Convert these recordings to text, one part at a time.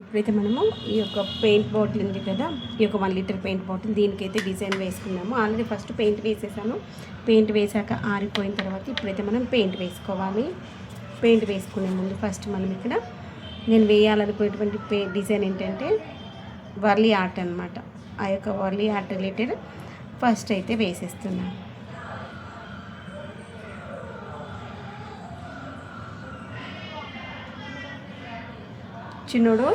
ఇప్పుడైతే మనము ఈ యొక్క పెయింట్ బాటిల్ ఉంది కదా, ఈ యొక్క 1 లీటర్ పెయింట్ బాటిల్, దీనికైతే డిజైన్ వేసుకున్నాము. ఆల్రెడీ ఫస్ట్ పెయింట్ వేసేసాను. పెయింట్ వేసాక ఆరిపోయిన తర్వాత ఇప్పుడైతే మనం పెయింట్ వేసుకోవాలి. పెయింట్ వేసుకునే ముందు ఫస్ట్ మనం ఇక్కడ నేను వేయాలనుకునేటువంటి డిజైన్ ఏంటంటే వర్లీ ఆర్ట్ అనమాట. ఆ యొక్క వర్లీ ఆర్ట్ రిలేటెడ్ ఫస్ట్ అయితే వేసేస్తున్నాను. చిన్నోడు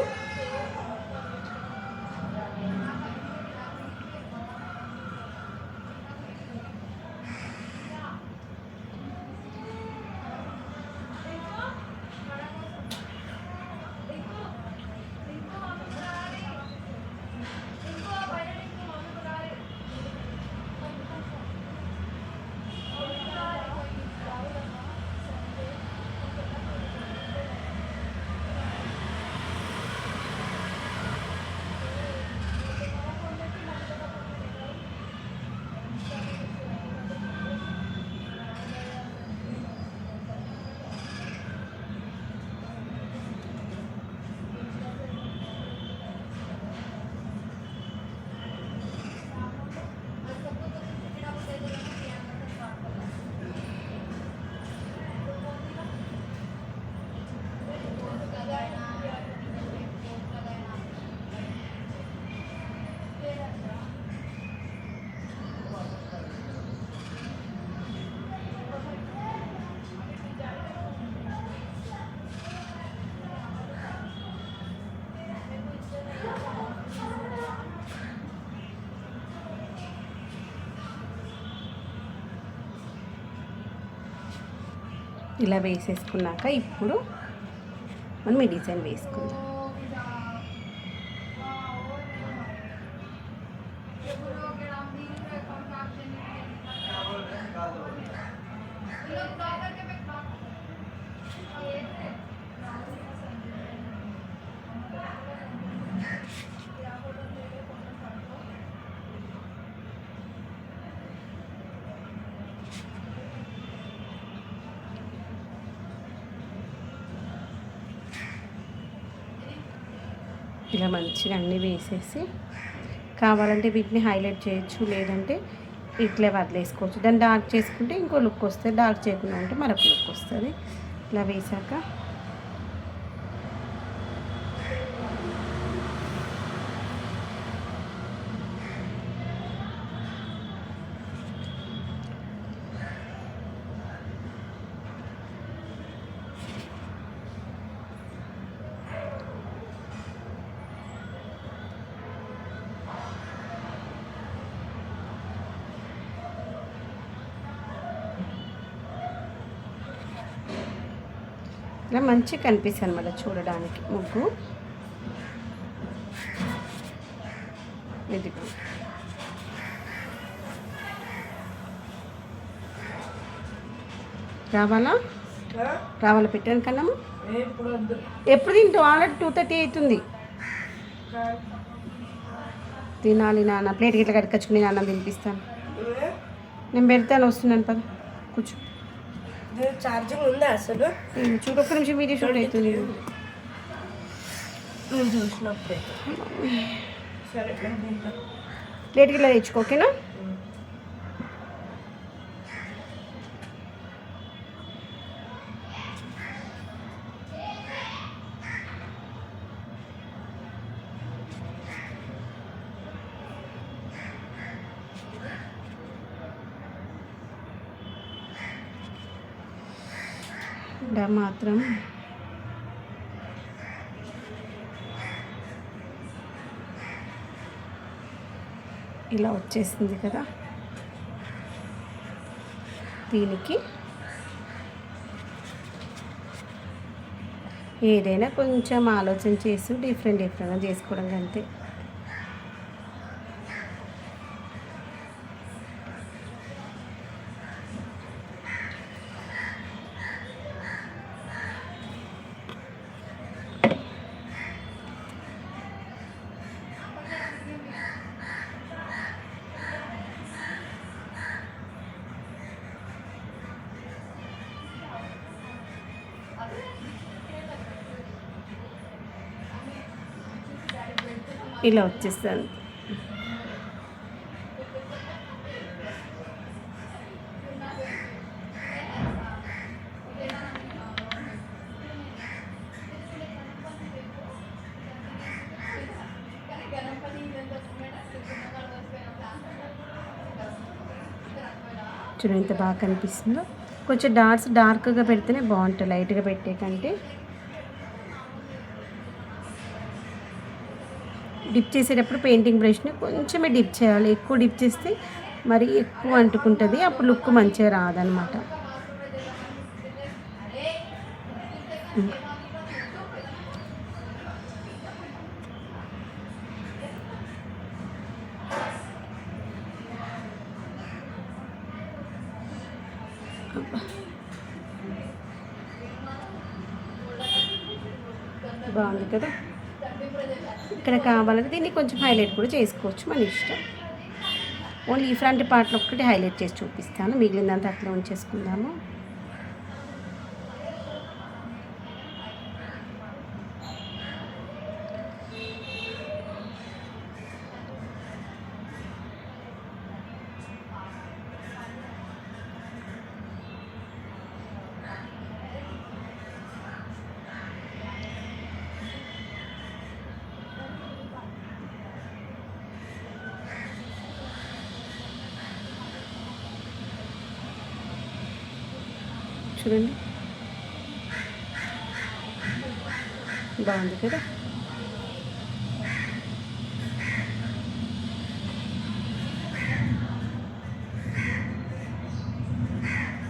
ఇలా వేసేసుకున్నాక ఇప్పుడు మనం ఈ డిజైన్ వేసుకుందాం. ఇలా మంచిగా అన్నీ వేసేసి కావాలంటే వీటిని హైలైట్ చేయొచ్చు, లేదంటే ఇట్లే వదిలేసుకోవచ్చు. దాన్ని డార్క్ చేసుకుంటే ఇంకో లుక్ వస్తుంది, డార్క్ చేయకుండా ఉంటే మరొక లుక్ వస్తుంది. ఇలా వేసాక ఇలా మంచిగా కనిపిస్తుంది అనమాట చూడడానికి ముగ్గు. ఇది రావాలా పెట్టాను కన్నాము. ఎప్పుడు తింటావు? ఆల్రెడీ 2:30 అవుతుంది. తినాలి నాన్న. ప్లేట్ గిట్ల కట్టుకొచ్చుకుని నాన్న తినిపిస్తాను. నేను పెడతాను, వస్తున్నాను పద కూర్చో. ఛార్జింగ్ ఉందా అసలు? చూడు, ఒక్క నిమిషం వీడియో షూట్ అవుతుంది. నేను చూసినప్పుడే. సరే ప్లేట్కి ఇలా తెచ్చుకో, ఓకేనా? ఇలా మాత్రం ఇలా వచ్చేసింది కదా. దీనికి ఏదైనా కొంచెం ఆలోచన చేసి డిఫరెంట్గా చేసుకోవడం అంతే. ఇలా వచ్చేస్తుంది. చూడండి ఎంత బాగా కనిపిస్తుందో. కొంచెం డాట్స్ డార్క్గా పెడితేనే బాగుంటుంది లైట్గా పెట్టే కంటే. డిప్ చేసేటప్పుడు పెయింటింగ్ బ్రష్ని కొంచెమే డిప్ చేయాలి, ఎక్కువ డిప్ చేస్తే మరి ఎక్కువ అంటుకుంటుంది, అప్పుడు లుక్ మంచిగా రాదనమాట. బాగుంది కదా. ఇక్కడ కావాలంటే దీన్ని కొంచెం హైలైట్ కూడా చేసుకోవచ్చు, మన ఇష్టం. ఓన్లీ ఈ ఫ్రంట్ పార్ట్లో ఒక్కటి హైలైట్ చేసి చూపిస్తాను, మిగిలిందంతా అట్లా ఉంచేసుకుందాము. చూడండి బాగుంది కదా.